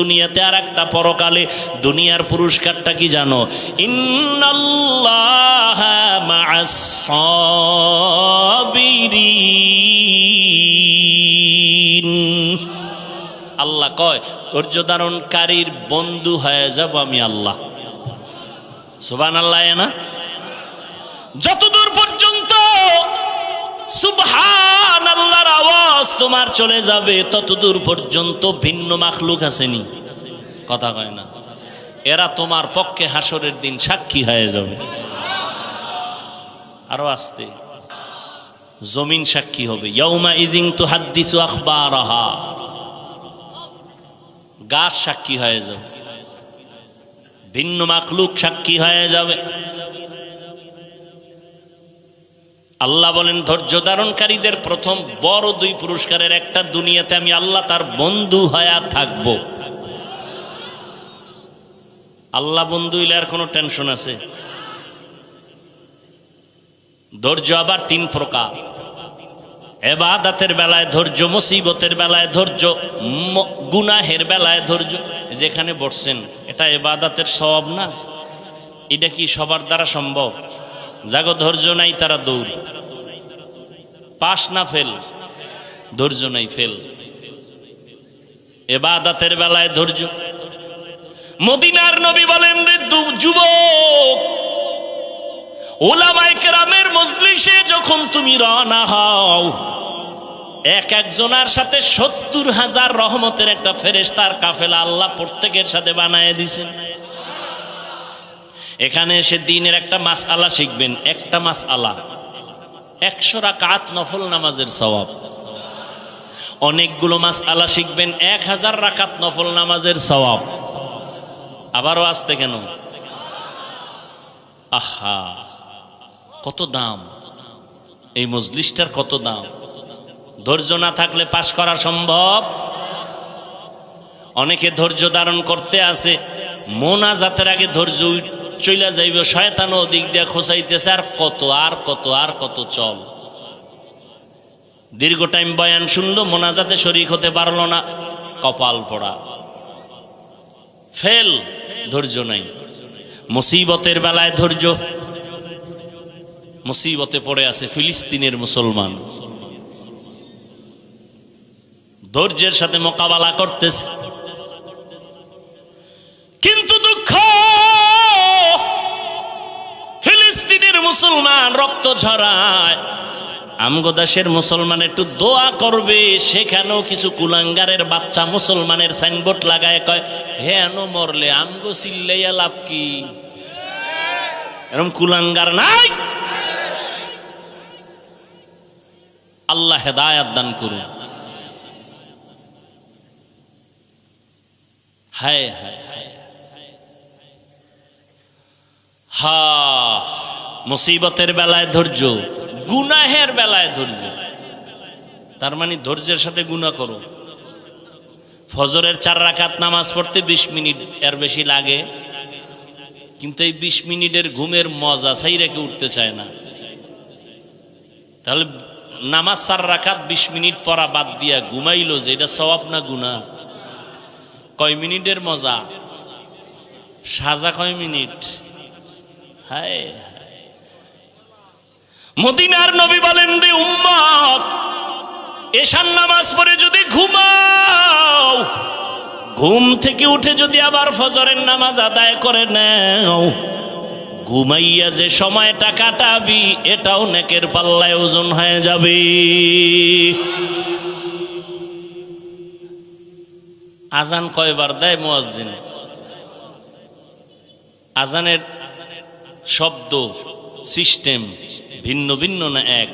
দুনিয়াতে আর একটা পরকালে। দুনিয়ার পুরস্কারটা কি জানো? ইন্নাল্লাহা মা'আস সাবিরিন। আল্লাহ কয় ধৈর্য ধারণকারীর বন্ধু হয়ে যাব আমি আল্লাহ। সুবহানাল্লাহ। না যতদূর পর্যন্ত সুবহানাল্লাহর আওয়াজ তোমার চলে যাবে ততদূর পর্যন্ত ভিন্ন মাখলুক আসেনি, কথা কয় না, এরা তোমার পক্ষে হাসরের দিন সাক্ষী হয়ে যাবে। আরো আসতে জমিন সাক্ষী হবে। ইয়াউমা ইযিন তুহাদ্দিসু আখবারাহা, গাছ সাক্ষী হয়ে যাবে, ভিন্ন মাখলুক সাক্ষী হয়ে যাবে। আল্লাহ বলেন ধৈর্য ধারণকারীদের প্রথম বড় দুই পুরস্কারের একটা, দুনিয়াতে আমি আল্লাহ তার বন্ধু হয়ে থাকব। আল্লাহ বন্ধু হইলে আর কোনো টেনশন আছে? ধৈর্য আবার তিন প্রকার। ইবাদতের বেলায় ধৈর্য, মুসিবতের বেলায় ধৈর্য, গুনাহের বেলায় ধৈর্য। যেখানে বসছেন এটা ইবাদতের সওয়াব না? এটা কি সবার দ্বারা সম্ভব? যাগো ধৈর্য নাই তারা দৌড়, পাস না ফেল, ধৈর্য নাই ফেল। ইবাদতের বেলায় ধৈর্য। মদিনার নবী বলেন রে যুবক, উলামায়ে কেরামের মজলিসে যখন তুমি রওনা হও, এক একজনের সাথে ৭০,০০০ রহমতের একটা ফেরেশতার কাফেলা আল্লাহ প্রত্যেকের সাথে বানায় দিয়েছেন। এখানে এসে দিনের একটা মাসআলা শিখবেন, একটা মাসআলা ১০০ রাকাত নফল নামাজের সওয়াব। অনেকগুলো মাসআলা শিখবেন, ১০০০ রাকাত নফল নামাজের সওয়াব। আবারও আসতে কেন? আহা কত দাম এই মজলিসটার, কত দাম! ধৈর্য না থাকলে পাশ করা সম্ভব? অনেকে ধৈর্য ধারণ করতে আসে, মোনাজাতের আগে ধৈর্য চইলা যাইব, শয়তান ওদিক দিয়ে খোঁচাইতেছে আর কত আর কত আর কত চল। দীর্ঘ টাইম বয়ান শুনলো, মোনাজাতে শরীক হতে পারলো না, কপাল পড়া, ফেল, ধৈর্য নাই। মুসিবতের বেলায় ধৈর্য। মুসিবতে পড়ে আছে ফিলিস্তিনের মুসলমান, ধৈর্যের সাথে মোকাবেলা করতেছে, কিন্তু দুঃখ ফিলিস্তিনের মুসলমান রক্ত ঝরায়। আমগো দেশের মুসলমান একটু দোয়া করবে, সেখানেও কিছু কুলাঙ্গারের বাচ্চা মুসলমানের সাইনবোর্ড লাগায় কয় হে আনো মরলে আমগো চিল্লাইয়া লাভ কি? এরকম কুলাঙ্গার নাই। আল্লাহ হেদায়াত দান করুন। হায় হায় হায়, হা মুসিবতের বেলায় ধৈর্য, গুনাহের বেলায় ধৈর্য। তার মানে ধৈর্যের সাথে গুনাহ করো। ফজরের ৪ রাকাত নামাজ পড়তে ২০ মিনিট এর বেশি লাগে, কিন্তু এই ২০ মিনিটের ঘুমের মজা চাই রেখে উঠতে চায় না। তাহলে নামাজ ৪ রাকাত ২০ মিনিট পড়া বাদ দিয়া ঘুমাইলো যে, এটা সওয়াব না গুনাহ? কয় মিনিটের মজা, সাজা কয় মিনিট। হায় মদিনার নবী বলেন রে উম্মত, এশার নামাজ পড়ে যদি ঘুমাও, ঘুম থেকে উঠে যদি আবার ফজরের নামাজ আদায় করে নাও, ঘুমাইয়া যে সময়টা কাটাবি এটাও নেকের পাল্লায় ওজন হয়ে যাবে। আজান কয়বার দেয় মুয়াজ্জিন? আজানের শব্দ সিস্টেম ভিন্ন ভিন্ন না এক?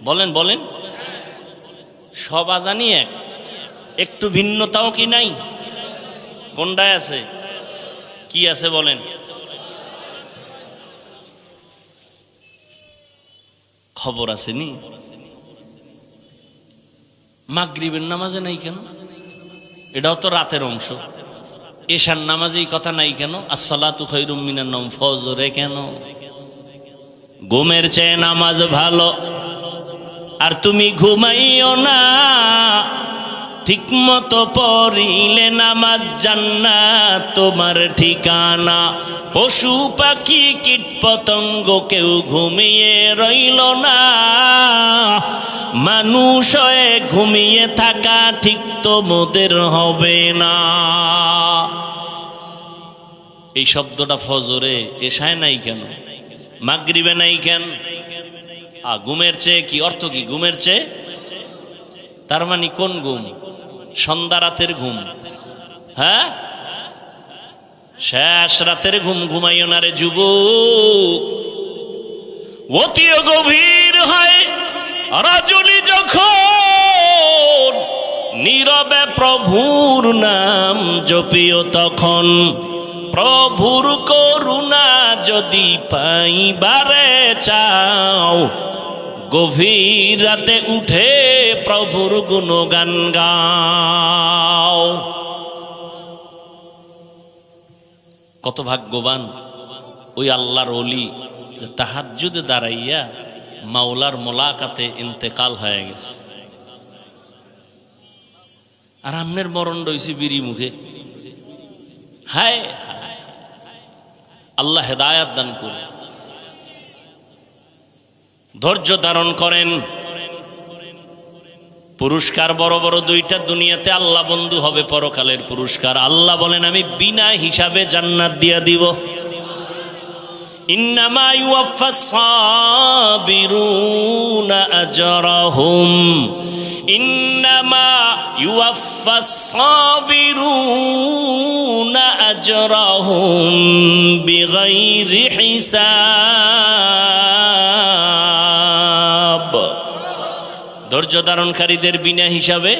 বলেন বলেন, সব আজানই এক, একটু ভিন্নতাও কি নাই? কোনটায় আছে? কি আছে বলেন? খবর আছে নি? মাগরিবের নামাজে নাই কেন? এটাও তো রাতের অংশ। এশার নামাজেই কথা নাই কেন? আসসালাতু খায়রুম মিনান নাওম, ফজরে কেন? ঘুমের চেয়ে নামাজ ভালো, আর তুমি ঘুমাইও না, ঠিক মতো পড়িলে নামাজ জান্নাত তোমার ঠিকানা। পশু পাখি কীট পতঙ্গ কেউ ঘুমিয়ে রইল না, মানুষ হয়ে ঘুমিয়ে থাকা ঠিক তোমাদের হবে না। এই শব্দটা ফজরে এশায় নাই কেন, মাগরিবে নাই কেন? ঘুমের চেয়ে কি অর্থ কি? ঘুমের চেয়ে তার মানে কোন ঘুম? সন্ধ্যা রাতের ঘুম। হ্যাঁ, শেষ রাতের ঘুম ঘুমাইও না রে যুবক। অতিও গভীর হয় রজনী যখন, নীরবে প্রভুর নাম জপিও তখন। প্রভুর করুণা যদি পাইবারে চাও, গভীর রাতে উঠে প্রভুর গুণগান গাও। কত ভাগ্যবান ওই আল্লাহর ওলি যে তাহাজ্জুদে দাঁড়াইয়া মাওলার মোলাকাতে ইন্তেকাল হয়ে গেছে। আর আমনের মরণ রয়েছে বিড়ি মুখে। হায় আল্লাহ হেদায়াত দান করে। ধৈর্য ধারণ করেন। পুরস্কার বড় বড় দুইটা দুনিয়াতে আল্লাহ বন্ধু হবে পরকালের পুরস্কার। আল্লাহ বলেন আমি বিনা হিসাবে জান্নাত দিয়া দিব। ইন্নামা ইউওয়াফাস সাবিরুনা আজরাহুম, ইন্নামা ইউওয়াফাস সাবিরুনা আজরাহুম বিগাইরি হিসাব। ধৈর্য ধারণকারীদের বিনা হিসাবে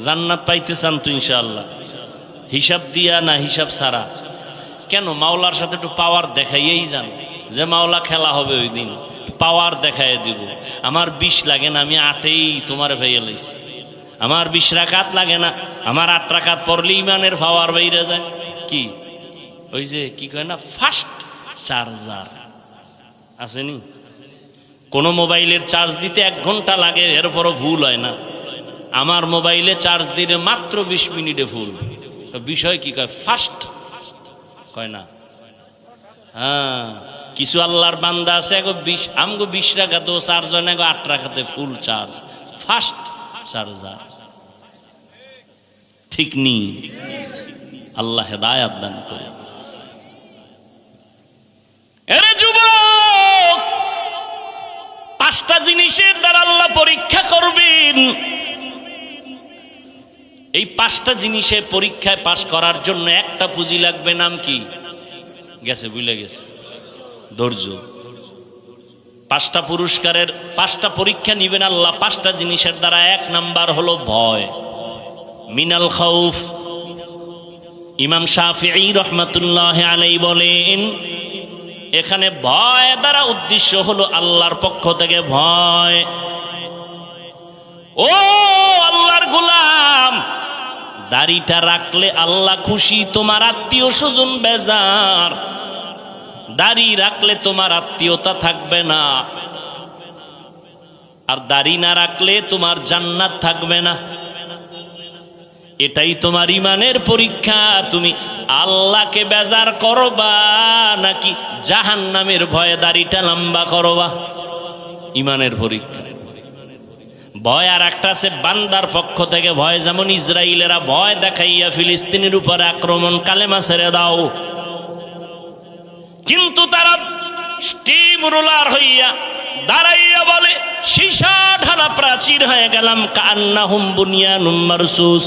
জান্নাত পাইতে চান তো ইনশাআল্লাহ? হিসাব দিয়া না হিসাব ছাড়া? কেন? মাওলার সাথে একটু পাওয়ার দেখাইয়েই যান যে মাওলা খেলা হবে ওই দিন, পাওয়ার দেখাই দিব। আমার 20 লাগে না, আমি 8এই তোমার ভাইয়া লাইছি। আমার 20 রাকাত লাগে না, আমার 8 রাকাত পড়লে ইমানের পাওয়ার বাইরে যায়। কি ওই যে কি কয় না, ফাস্ট চার্জার আসেনি? কোন মোবাইলের চার্জ দিতে 1 ঘন্টা লাগে, এরপরও ভুল হয় না। আমার মোবাইলে চার্জ দিলে মাত্র 20 মিনিটে ফুল। বিষয় কি কয়? ফাস্ট কয় না? হ্যাঁ, কিছু আল্লাহর বান্দা আছে আমগো 20 রাকাতেও চার্জ হয় না, 8 রাকাতে ফুল চার্জ, ফাস্ট চার্জার। ঠিক নি? আল্লাহ হেদায়াত দান করে। এরে যুবক, 5টা জিনিসের দ্বারা আল্লাহ পরীক্ষা করবেন। এই 5টা জিনিসে পরীক্ষায় পাশ করার জন্য একটা পুঁজি লাগবে। নাম কি? গেছে, ভুলে গেছে। ধৈর্য। 5টা পুরস্কারের 5টা পরীক্ষা নিবেন আল্লাহ 5টা জিনিসের দ্বারা। 1 নাম্বার হলো ভয়, মিনাল খাউফ। ইমাম শাফিঈ রাহমাতুল্লাহ আলাইহি বলেন, এখানে ভয় দ্বারা উদ্দেশ্য হলো আল্লাহর পক্ষ থেকে ভয়। ও আল্লাহর গোলাম, দাড়িটা রাখলে আল্লাহ খুশি, তোমার আত্মীয় স্বজন বেজার। দাড়ি রাখলে তোমার আত্মীয়তা থাকবে না, আর দাড়ি না রাখলে তোমার জান্নাত থাকবে না। এটাই তোমার ইমানের পরীক্ষা। তুমি আল্লাহকে বেজার করবা নাকি জাহান্নামের ভয়ে দাড়িটা লম্বা করবা? ইমানের পরীক্ষা। ভয় আর একটা আছে বান্দার পক্ষ থেকে ভয়। যেমন ইসরায়েলেরা ভয় দেখাইয়া ফিলিস্তিনের উপরে আক্রমণ, কালেমা ছেড়ে দাও, কিন্তু তারা স্টিম রুলার হইয়া দাঁড়াইয়া বলে সীসা ঢালা প্রাচীর হয়ে গেলাম, কান্নাহুম বুনিয়ানুম মারসুস।